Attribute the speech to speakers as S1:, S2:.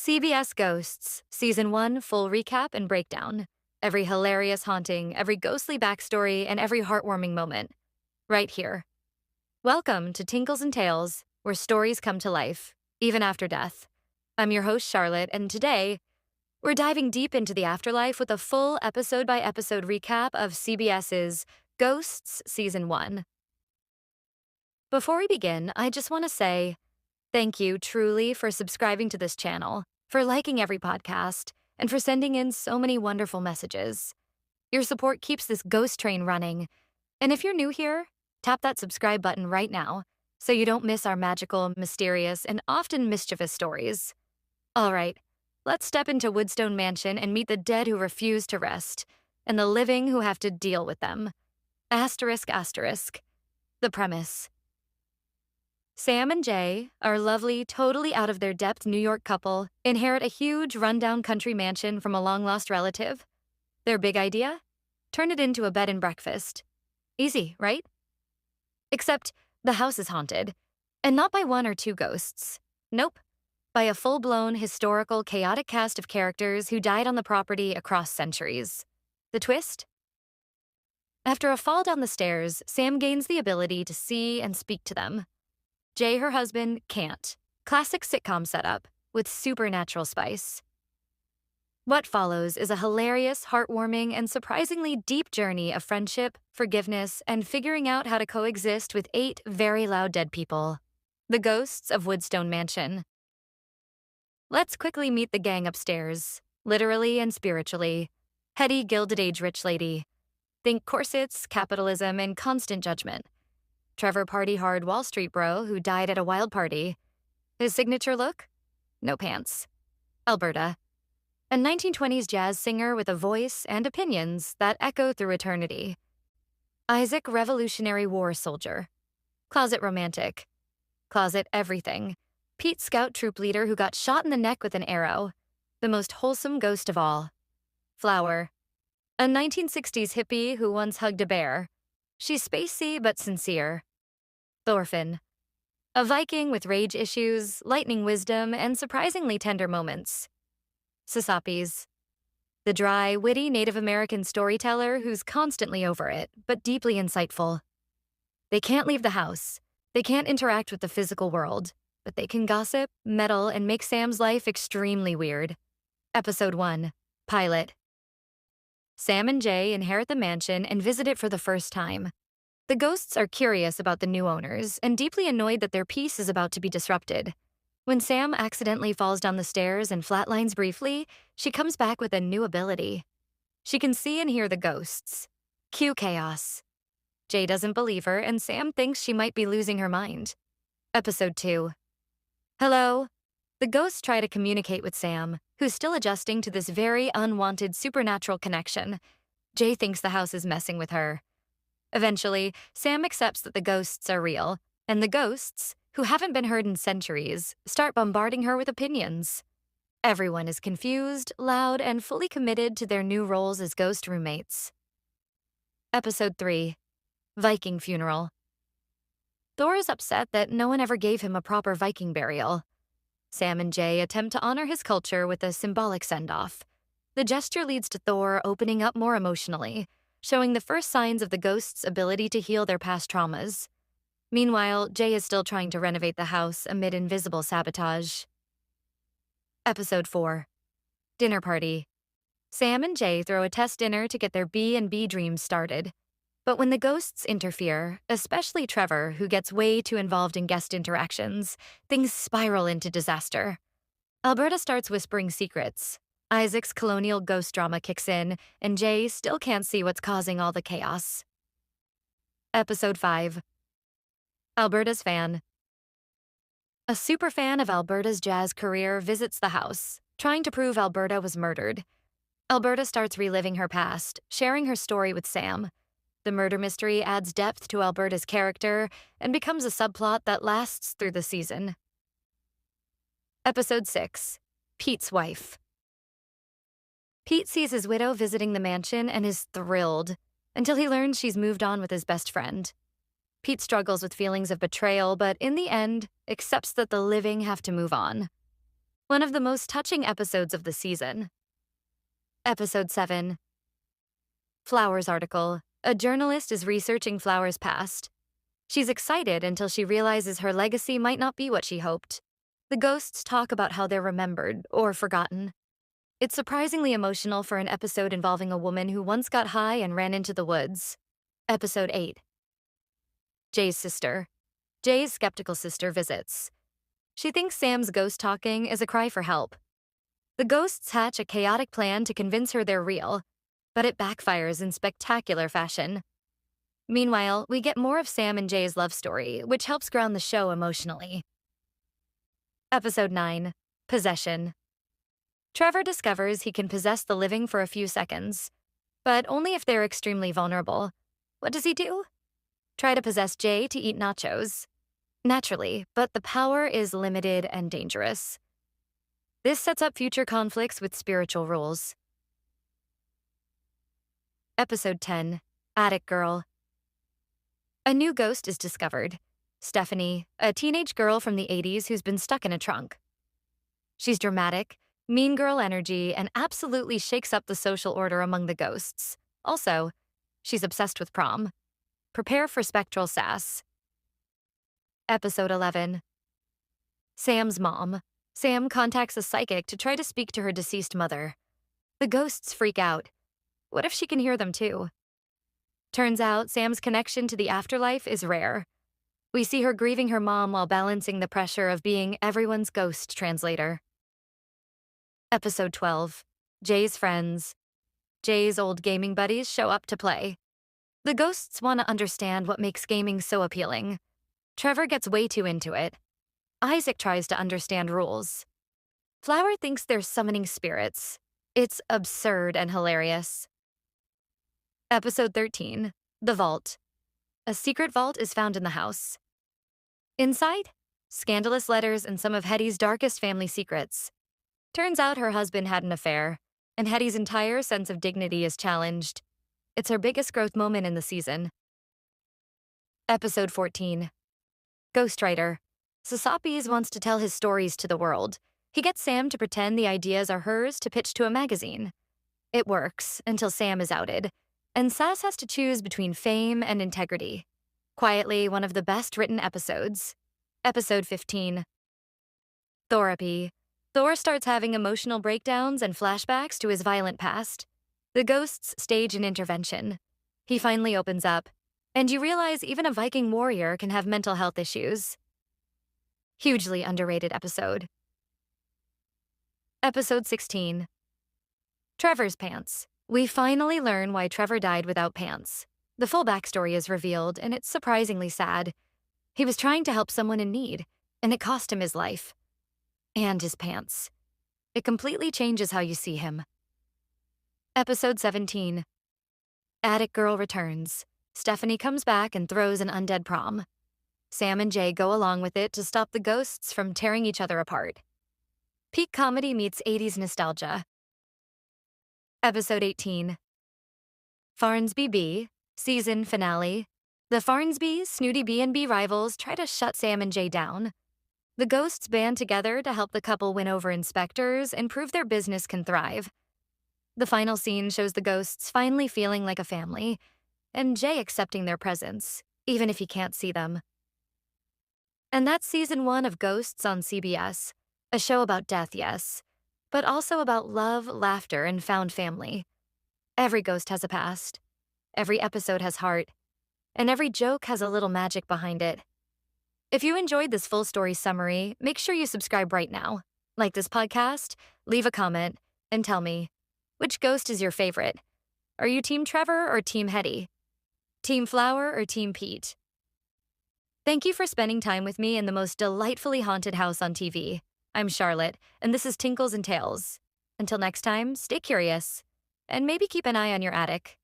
S1: CBS Ghosts, Season 1 full recap and breakdown. Every hilarious haunting, every ghostly backstory, and every heartwarming moment. Right here. Welcome to Tinkles and Tales, where stories come to life, even after death. I'm your host, Charlotte, and today, we're diving deep into the afterlife with a full episode-by-episode recap of CBS's Ghosts Season 1. Before we begin, I just want to say thank you truly for subscribing to this channel, for liking every podcast, and for sending in so many wonderful messages. Your support keeps this ghost train running. And if you're new here, tap that subscribe button right now so you don't miss our magical, mysterious, and often mischievous stories. All right, let's step into Woodstone Mansion and meet the dead who refuse to rest, and the living who have to deal with them. Asterisk, asterisk. The premise. Sam and Jay, our lovely, totally out of their depth New York couple, inherit a huge, rundown country mansion from a long-lost relative. Their big idea? Turn it into a bed and breakfast. Easy, right? Except the house is haunted, and not by one or two ghosts. Nope, by a full-blown, historical, chaotic cast of characters who died on the property across centuries. The twist? After a fall down the stairs, Sam gains the ability to see and speak to them. Jay, her husband, can't. Classic sitcom setup, with supernatural spice. What follows is a hilarious, heartwarming, and surprisingly deep journey of friendship, forgiveness, and figuring out how to coexist with 8 very loud dead people. The ghosts of Woodstone Mansion. Let's quickly meet the gang upstairs, literally and spiritually. Heady, Gilded Age rich lady. Think corsets, capitalism, and constant judgment. Trevor party hard Wall Street bro who died at a wild party. His signature look? No pants. Alberta. A 1920s jazz singer with a voice and opinions that echo through eternity. Isaac Revolutionary War soldier. Closet romantic. Closet everything. Pete Scout troop leader who got shot in the neck with an arrow. The most wholesome ghost of all. Flower. A 1960s hippie who once hugged a bear. She's spacey but sincere. Thorfinn. A Viking with rage issues, lightning wisdom, and surprisingly tender moments. Sasapis. The dry, witty Native American storyteller who's constantly over it, but deeply insightful. They can't leave the house. They can't interact with the physical world, but they can gossip, meddle, and make Sam's life extremely weird. Episode 1. Pilot. Sam and Jay inherit the mansion and visit it for the first time. The ghosts are curious about the new owners and deeply annoyed that their peace is about to be disrupted. When Sam accidentally falls down the stairs and flatlines briefly, she comes back with a new ability. She can see and hear the ghosts. Cue chaos. Jay doesn't believe her, and Sam thinks she might be losing her mind. Episode 2. Hello. The ghosts try to communicate with Sam, who's still adjusting to this very unwanted supernatural connection. Jay thinks the house is messing with her. Eventually, Sam accepts that the ghosts are real, and the ghosts, who haven't been heard in centuries, start bombarding her with opinions. Everyone is confused, loud, and fully committed to their new roles as ghost roommates. Episode 3. Viking Funeral. Thor is upset that no one ever gave him a proper Viking burial. Sam and Jay attempt to honor his culture with a symbolic send-off. The gesture leads to Thor opening up more emotionally, showing the first signs of the ghost's ability to heal their past traumas. Meanwhile, Jay is still trying to renovate the house amid invisible sabotage. Episode 4. Dinner Party. Sam and Jay throw a test dinner to get their B&B dreams started. But when the ghosts interfere, especially Trevor, who gets way too involved in guest interactions, things spiral into disaster. Alberta starts whispering secrets. Isaac's colonial ghost drama kicks in, and Jay still can't see what's causing all the chaos. Episode 5. Alberta's fan. A superfan of Alberta's jazz career visits the house, trying to prove Alberta was murdered. Alberta starts reliving her past, sharing her story with Sam. The murder mystery adds depth to Alberta's character and becomes a subplot that lasts through the season. Episode 6. Pete's Wife. Pete sees his widow visiting the mansion and is thrilled, until he learns she's moved on with his best friend. Pete struggles with feelings of betrayal, but in the end, accepts that the living have to move on. one of the most touching episodes of the season. Episode 7. Flowers article. A journalist is researching Flowers' past. She's excited until she realizes her legacy might not be what she hoped. The ghosts talk about how they're remembered or forgotten. It's surprisingly emotional for an episode involving a woman who once got high and ran into the woods. Episode 8. Jay's sister. Jay's skeptical sister visits. She thinks Sam's ghost talking is a cry for help. The ghosts hatch a chaotic plan to convince her they're real, but it backfires in spectacular fashion. Meanwhile, we get more of Sam and Jay's love story, which helps ground the show emotionally. Episode 9. Possession. Trevor discovers he can possess the living for a few seconds, but only if they're extremely vulnerable. What does he do? Try to possess Jay to eat nachos. Naturally, but the power is limited and dangerous. This sets up future conflicts with spiritual rules. Episode 10. Attic Girl. A new ghost is discovered. Stephanie, a teenage girl from the 80s who's been stuck in a trunk. She's dramatic, mean girl energy, and absolutely shakes up the social order among the ghosts. Also, she's obsessed with prom. Prepare for spectral sass. Episode 11. Sam's mom. Sam contacts a psychic to try to speak to her deceased mother. The ghosts freak out. What if she can hear them too? Turns out Sam's connection to the afterlife is rare. We see her grieving her mom while balancing the pressure of being everyone's ghost translator. Episode 12. Jay's friends. Jay's old gaming buddies show up to play. The ghosts want to understand what makes gaming so appealing. Trevor gets way too into it. Isaac tries to understand rules. Flower thinks they're summoning spirits. It's absurd and hilarious. Episode 13. The Vault. A secret vault is found in the house. Inside, scandalous letters and some of Hetty's darkest family secrets. Turns out her husband had an affair, and Hetty's entire sense of dignity is challenged. It's her biggest growth moment in the season. Episode 14. Ghostwriter. Sasapis wants to tell his stories to the world. He gets Sam to pretend the ideas are hers to pitch to a magazine. It works until Sam is outed, and Sass has to choose between fame and integrity. Quietly, one of the best written episodes. Episode 15. Therapy. Thor starts having emotional breakdowns and flashbacks to his violent past. The ghosts stage an intervention. He finally opens up, and you realize even a Viking warrior can have mental health issues. Hugely underrated episode. Episode 16. Trevor's pants. We finally learn why Trevor died without pants. The full backstory is revealed, and it's surprisingly sad. He was trying to help someone in need, and it cost him his life. And his pants. It completely changes how you see him. Episode 17. Attic Girl returns. Stephanie comes back and throws an undead prom. Sam and Jay go along with it to stop the ghosts from tearing each other apart. Peak comedy meets 80s nostalgia. Episode 18. Farnsby B. Season finale. The Farnsbys, snooty B&B rivals, try to shut Sam and Jay down. The ghosts band together to help the couple win over inspectors and prove their business can thrive. The final scene shows the ghosts finally feeling like a family, and Jay accepting their presence, even if he can't see them. And that's season 1 of Ghosts on CBS, a show about death, yes, but also about love, laughter, and found family. Every ghost has a past. Every episode has heart. And every joke has a little magic behind it. If you enjoyed this full story summary, make sure you subscribe right now. Like this podcast, leave a comment, and tell me, which ghost is your favorite? Are you Team Trevor or Team Hetty? Team Flower or Team Pete? Thank you for spending time with me in the most delightfully haunted house on TV. I'm Charlotte, and this is Tinkles and Tales. Until next time, stay curious, and maybe keep an eye on your attic.